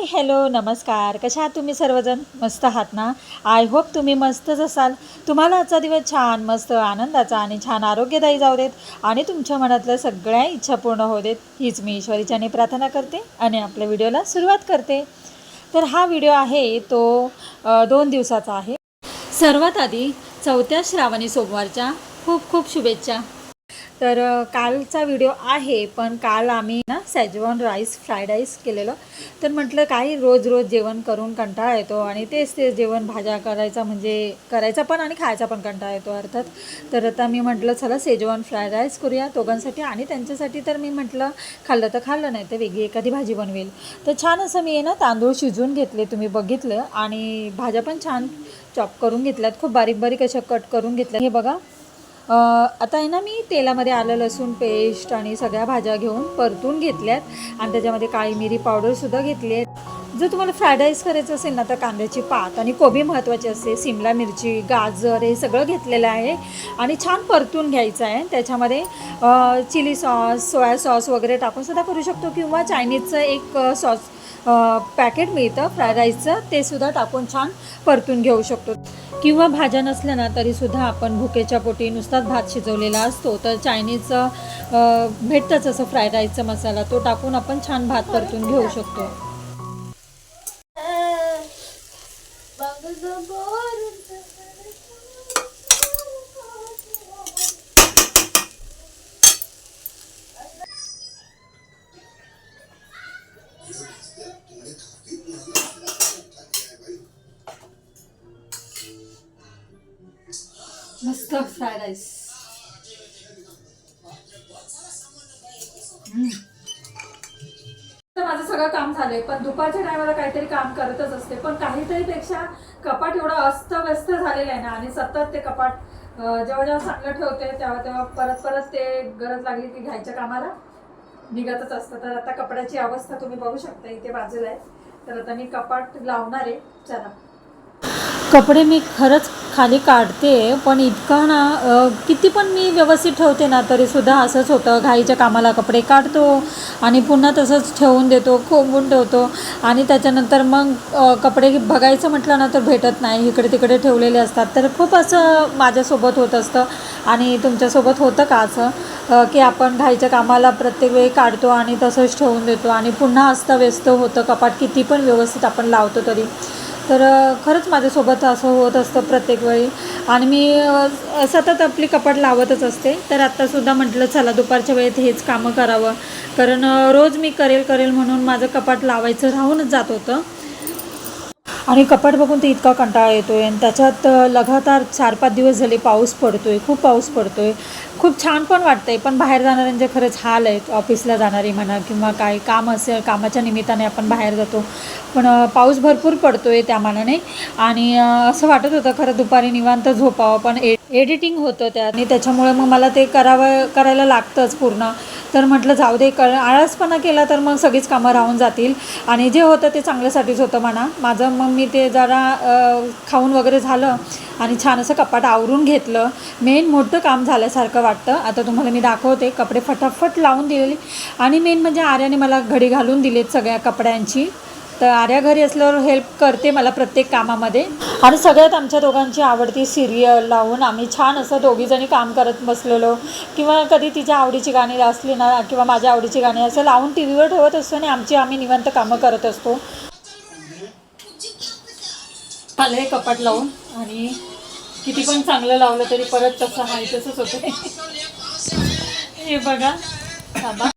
Hello नमस्कार. कशा आहात तुम्ही सर्वजण? मस्त आहात ना? आय होप तुम्ही मस्तच असाल. तुम्हाला आजचा दिवस छान मस्त आनंदाचा आणि छान आरोग्यदायी जाऊ देत आणि तुमच्या मनातल्या सगळ्या इच्छा पूर्ण होऊ देत, हीच मी ईश्वरीच्याने प्रार्थना करते आणि आपल्या व्हिडिओला सुरुवात करते. तर हा व्हिडिओ आहे तो 2 दिवसाचा आहे. सर्वात आधी 4थ्या श्रावणी सोमवारच्या खूप खूप शुभेच्छा. तर कालचा व्हिडिओ आहे, पण काल आम्ही ना शेजवान राईस फ्राईड राईस केलेलं. तर म्हटलं काही रोज रोज जेवण करून कंटाळा येतो आणि तेच तेच जेवण भाज्या करायचा म्हणजे करायचा पण आणि खायचा पण कंटाळा येतो अर्थात. तर आता मी म्हटलं चला शेजवान फ्राईड राईस करूया दोघांसाठी आणि त्यांच्यासाठी. तर मी म्हटलं खाल्लं तर खाल्लं, नाही तर वेगळी एखादी भाजी बनवेल. तर छान असं मी ना तांदूळ शिजवून घेतले, तुम्ही बघितलं, आणि भाज्या पण छान चॉप करून घेतल्यात, खूप बारीक बारीक अशा कट करून घेतल्या. हे बघा, आता आहे ना मी तेलामध्ये आलं लसूण पेस्ट आणि सगळ्या भाज्या घेऊन परतून घेतल्यात आणि त्याच्यामध्ये काळी मिरी पावडरसुद्धा घेतली आहे. जर तुम्हाला फ्राईड राईस करायचं असेल ना तर कांद्याची पात आणि कोबी महत्त्वाची असते, शिमला मिरची, गाजर हे सगळं घेतलेलं आहे आणि छान परतून घ्यायचं आहे. त्याच्यामध्ये चिली सॉस, सोया सॉस वगैरे टाकूनसुद्धा करू शकतो किंवा चायनीजचं एक सॉस पॅकेट मिळतं फ्राईड राईसचं, ते सुद्धा टाकून छान परतून घेऊ शकतो. किंवा भाज्या नसल्या ना तरीसुद्धा आपण भुकेच्या पोटी नुसताच भात शिजवलेला असतो तर चायनीजचं भेटतंच असं फ्राईड राईसचा मसाला, तो टाकून आपण छान भात परतून घेऊ शकतो. मस्त फ्राईड राईस. तर माझं सगळं काम झालंय, पण दुपारच्या टायमाला काहीतरी काम करतच असते. पण काहीतरी पेक्षा कपाट एवढं अस्तव्यस्त झालेलं आहे ना, आणि सतत ते कपाट जेव्हा जेव्हा चांगलं ठेवते तेव्हा तेव्हा परत परत ते गरज लागली की घ्यायच्या कामाला निघतच असतं. तर आता कपड्याची अवस्था तुम्ही बघू शकता, इथे बाजूला आहे. तर आता मी कपाट लावणार आहे. चला, कपडे मी खरंच खाली काढते, पण इतकं ना किती पण मी व्यवस्थित ठेवते ना तरीसुद्धा असंच होतं. घाईच्या कामाला कपडे काढतो आणि पुन्हा तसंच ठेवून देतो, कोंबून ठेवतो आणि त्याच्यानंतर मग कपडे बघायचं म्हटलं ना तर भेटत नाही, इकडे तिकडे ठेवलेले असतात. तर खूप असं माझ्यासोबत होत असतं. आणि तुमच्यासोबत होतं का असं की आपण घाईच्या कामाला प्रत्येक वेळी काढतो आणि तसंच ठेवून देतो आणि पुन्हा अस्ताव्यस्त होतं कपाट किती पण व्यवस्थित आपण लावतो तरी? तर खरंच माझ्यासोबत असं होत असतं प्रत्येक वेळी आणि मी सतत आपली कपाट लावतच असते. तर आत्तासुद्धा म्हटलं चला दुपारच्या वेळेत हेच कामं करावं, कारण रोज मी करेल म्हणून माझं कपाट लावायचं राहूनच जात होतं. आणि कपाट बघून ते इतका कंटाळा येतो आहे आणि त्याच्यात लगातार 4-5 दिवस झाले पाऊस पडतो आहे, खूप पाऊस पडतो आहे. खूप छान पण वाटतं आहे, पण बाहेर जाणाऱ्यांचे खरंच हाल आहेत. ऑफिसला जाणारी म्हणा किंवा काय काम असेल, कामाच्या निमित्ताने आपण बाहेर जातो, पण पाऊस भरपूर पडतो आहे त्या मानाने. आणि असं वाटत होतं खरं दुपारी निवांत झोपावं, पण एडिटिंग होतं त्यात आणि त्याच्यामुळे मग मला ते करायला लागतंच पूर्ण. तर म्हटलं जाऊ दे, आळसपणा केला तर मग सगळीच कामं राहून जातील आणि जे होतं ते चांगल्यासाठीच होतं म्हणा माझं. मग मी ते जरा खाऊन वगैरे झालं आणि छान असं कपाट आवरून घेतलं. मेन मोठं काम झाल्यासारखं वाटतं. आता तुम्हाला मी दाखवते, कपडे फटाफट लावून दिलेली आणि मेन म्हणजे आर्याने मला घडी घालून दिलेत सगळ्या कपड्यांची. तर आर्या घरी असल्यावर हेल्प करते मला प्रत्येक कामामध्ये. आणि सगळ्यात आमच्या दोघांची आवडती सिरियल लावून आम्ही छान असं दोघीजणी काम करत बसलेलो, किंवा कधी तिच्या आवडीची गाणी असली ना किंवा माझ्या आवडीची गाणी असं लावून टी व्हीवर ठेवत असतो आणि आम्ही निवांत कामं करत असतो. आलं हे कपाट लावून आणि किती पण चांगलं लावलं तरी परत तसं आहे तसंच होतं. हे बघा, थांबा.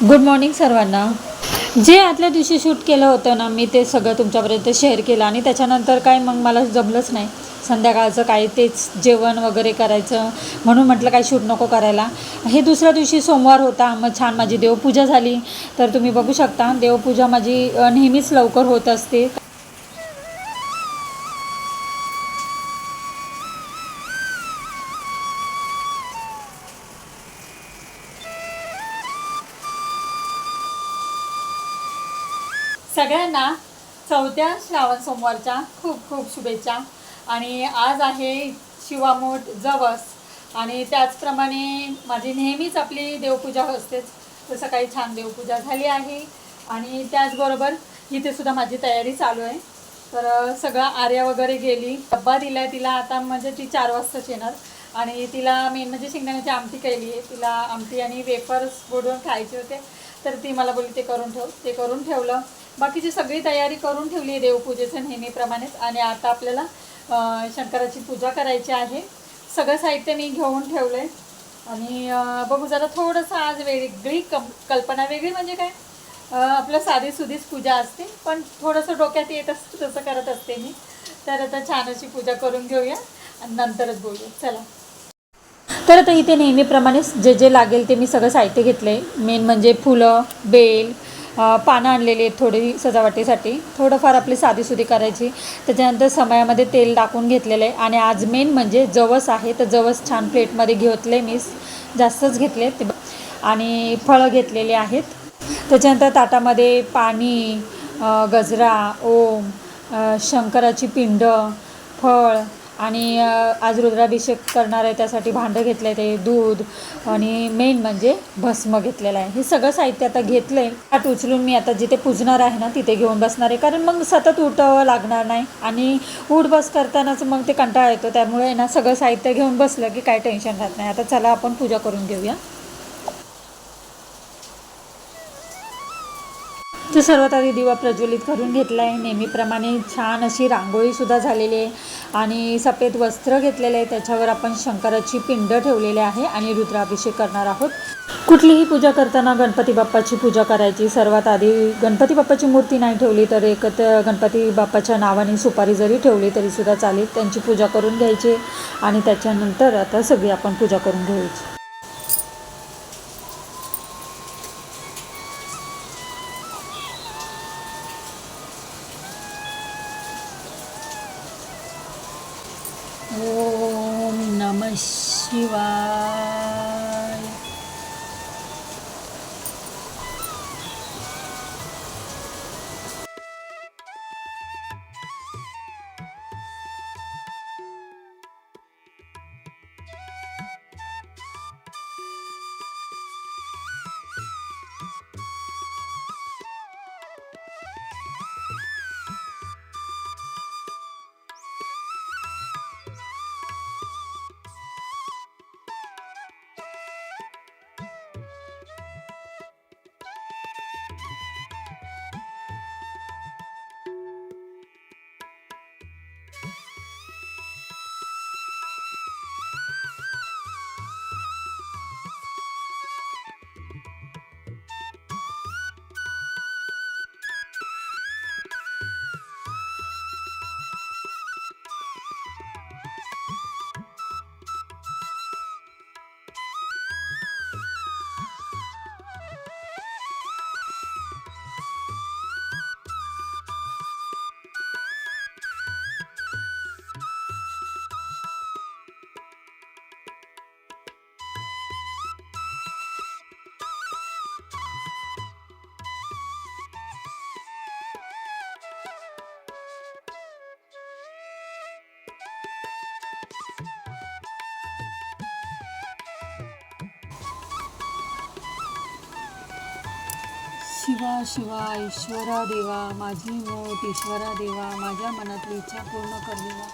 गुड मॉर्निंग सर्वांना. जे आदल्या दिवशी शूट केलं होतं ना मी, ते सगळं तुमच्यापर्यंत शेअर केलं आणि त्याच्यानंतर काय मग मला जमलंच नाही. संध्याकाळचं काय तेच जेवण वगैरे करायचं म्हणून म्हटलं काय शूट नको करायला. हे दुसऱ्या दिवशी सोमवार होता, मग छान माझी देवपूजा झाली. तर तुम्ही बघू शकता देवपूजा माझी नेहमीच लवकर होत असते. सगळ्यांना 4थ्या श्रावण सोमवारच्या खूप खूप शुभेच्छा. आणि आज आहे शिवामोठ जवस आणि त्याचप्रमाणे माझी नेहमीच आपली देवपूजा असतेच, तर सकाळी छान देवपूजा झाली आहे आणि त्याचबरोबर इथे सुद्धा माझी तयारी चालू आहे. तर सगळं आर्या वगैरे गेली, डब्बा दिला आहे तिला आता, म्हणजे ती 4 वाजताच येणार आणि तिला मेन म्हणजे शेंगदाण्याची आमटी केली आहे. तिला आमटी आणि वेफर्स बुडवून खायचे होते, तर ती मला बोलली ते करून ठेव, ते करून ठेवलं. बाकीची सगळी तयारी करून ठेवली आहे देवपूजेचं नेहमीप्रमाणेच. आणि आता आपल्याला शंकराची पूजा करायची आहे. सगळं साहित्य मी घेऊन ठेवलं आहे आणि बघू जरा थोडंसं आज वेगळी कल्पना, वेगळी म्हणजे काय, आपलं साधीसुधीच पूजा असते पण थोडंसं डोक्यात येत असतं तसं करत असते मी. तर आता छान अशी पूजा करून घेऊया आणि नंतरच बोलूया. चला. तर आता इथे नेहमीप्रमाणेच जे जे लागेल ते मी सगळं साहित्य घेतलं आहे. मेन म्हणजे फुलं, बेल, पानं आणलेली आहेत थोडी सजावटीसाठी, थोडंफार आपली साधीसुधी करायची. त्याच्यानंतर समयामध्ये तेल टाकून घेतलेलं आहे आणि आज मेन म्हणजे जवस आहे, तर जवस छान प्लेटमध्ये घेतले मी, जास्तच घेतले ते. आणि फळं घेतलेली आहेत. त्याच्यानंतर ताटामध्ये पाणी, गजरा, ओम, शंकराची पिंड, फळ आणि आज रुद्राभिषेक करणार आहे त्यासाठी भांडं घेतलं आहे, ते दूध आणि मेन म्हणजे भस्म घेतलेलं आहे. हे सगळं साहित्य आता घेतलं आहे. ताट उचलून मी आता जिथे पूजणार आहे ना तिथे घेऊन बसणार आहे, कारण मग सतत उठावं लागणार नाही आणि उठ बस करतानाच मग ते कंटाळा येतो. त्यामुळे ना सगळं साहित्य घेऊन बसलं की काय टेन्शन राहत नाही. आता चला आपण पूजा करून घेऊया. तर सर्वात आधी दिवा प्रज्वलित करून घेतला आहे. नेहमीप्रमाणे छान अशी रांगोळीसुद्धा झालेली आहे आणि सफेद वस्त्र घेतलेलं आहे. त्याच्यावर आपण शंकराची पिंड ठेवलेली आहे आणि रुद्राभिषेक करणार आहोत. कुठलीही पूजा करताना गणपती बाप्पाची पूजा करायची. सर्वात आधी गणपती बाप्पाची मूर्ती नाही ठेवली तर गणपती बाप्पाच्या नावाने सुपारी जरी ठेवली तरीसुद्धा चालेल. त्यांची पूजा करून घ्यायची आणि त्याच्यानंतर आता सगळी आपण पूजा करून घ्यायची. ओम नमः शिवाय. शिवा शिवा ईश्वरा देवा, माझी मोठ ईश्वरा देवा, माझ्या मनातली इच्छा पूर्ण कर देवा.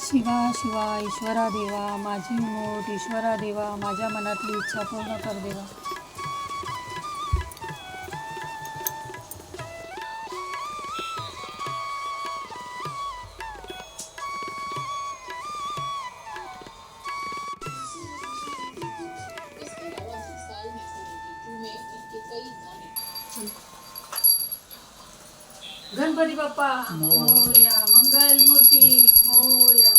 शिवा शिवा ईश्वरा देवा, माझी मोठ ईश्वरा देवा, माझ्या मनातली इच्छा पूर्ण कर देवा. गणपती बाप्पा मोरया, मंगल मूर्ती मोरया,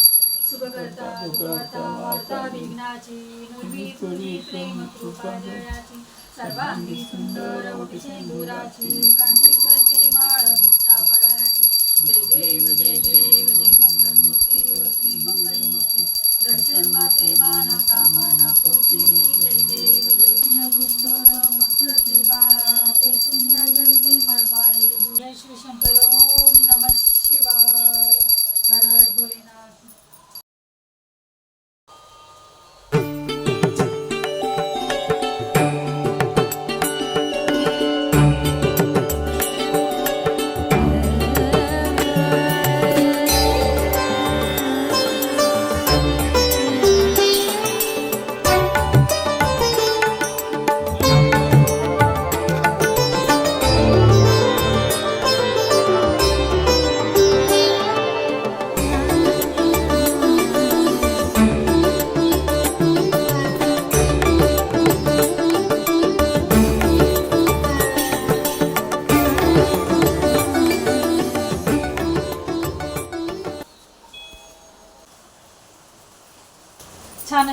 सुखकर्ता दुःखहर्ता वार्ता विघ्नाची, नुरवी तुझी प्रेम कृपा जयाची, सर्वांगी सुंदर ओटी सिंदुराची, कांती करके माळ मुक्ता पळाची. जय देव जय देव जय मंगल मूर्ती व श्री मंगल मूर्ती, दर्शन मात्रे माना कामना पूर्ती. जय देव जय सुंदर मस्तकी बाळा,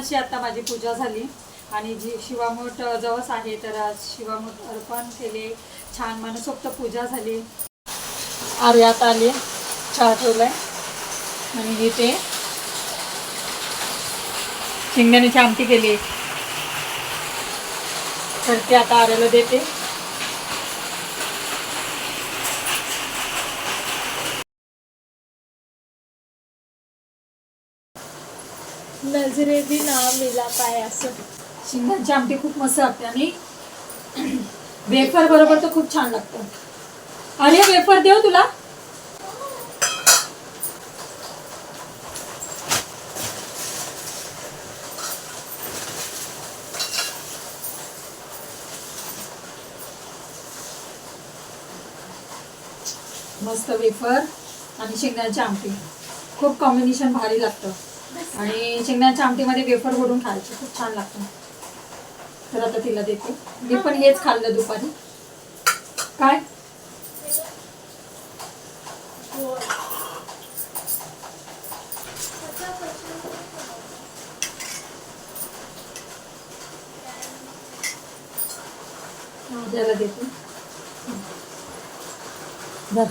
अशी आता माझी पूजा झाली आणि जी शिवामूठ जवस आहे तर आज शिवामूठ अर्पण केले, छान मनसोक्त पूजा झाली. आर्यात आली, चहा ठेवलाय आणि इथे शेंगदाण्याची आमटी केली तर ते आता आर्याला देते. नजरे भी नाम मिला पाय असं. शेंगदाण्याची आमटी खूप मस्त लागते आणि वेफर बरोबर तर खूप छान लागतं. अरे वेफर देऊ तुला. मस्त वेफर आणि शेंगदाण्याची आमटी खूप कॉम्बिनेशन भारी लागतं आणि शेंगदाण्याच्या आमटीमध्ये वेफर भरून खायचं खूप छान लागतं. तर आता तिला देते. मी पण हेच खाल्लं दुपारी. काय त्याला देते. धर.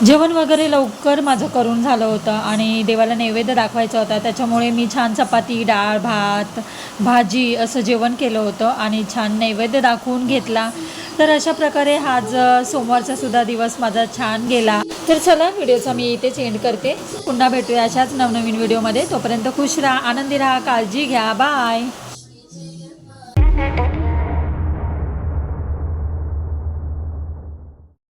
जेवण वगैरे लवकर माझं करून झालं होतं आणि देवाला नैवेद्य दाखवायचा होता, त्याच्यामुळे मी छान चपाती, डाळ, भात, भाजी असं जेवण केलं होतं आणि छान नैवेद्य दाखवून घेतला. तर अशा प्रकारे आज सोमवारचा सुद्धा दिवस माझा छान गेला. तर चला व्हिडिओचा मी इथेच एंड करते. पुन्हा भेटूया अशाच नवनवीन व्हिडिओमध्ये. तोपर्यंत खुश राहा, आनंदी राहा, काळजी घ्या. बाय.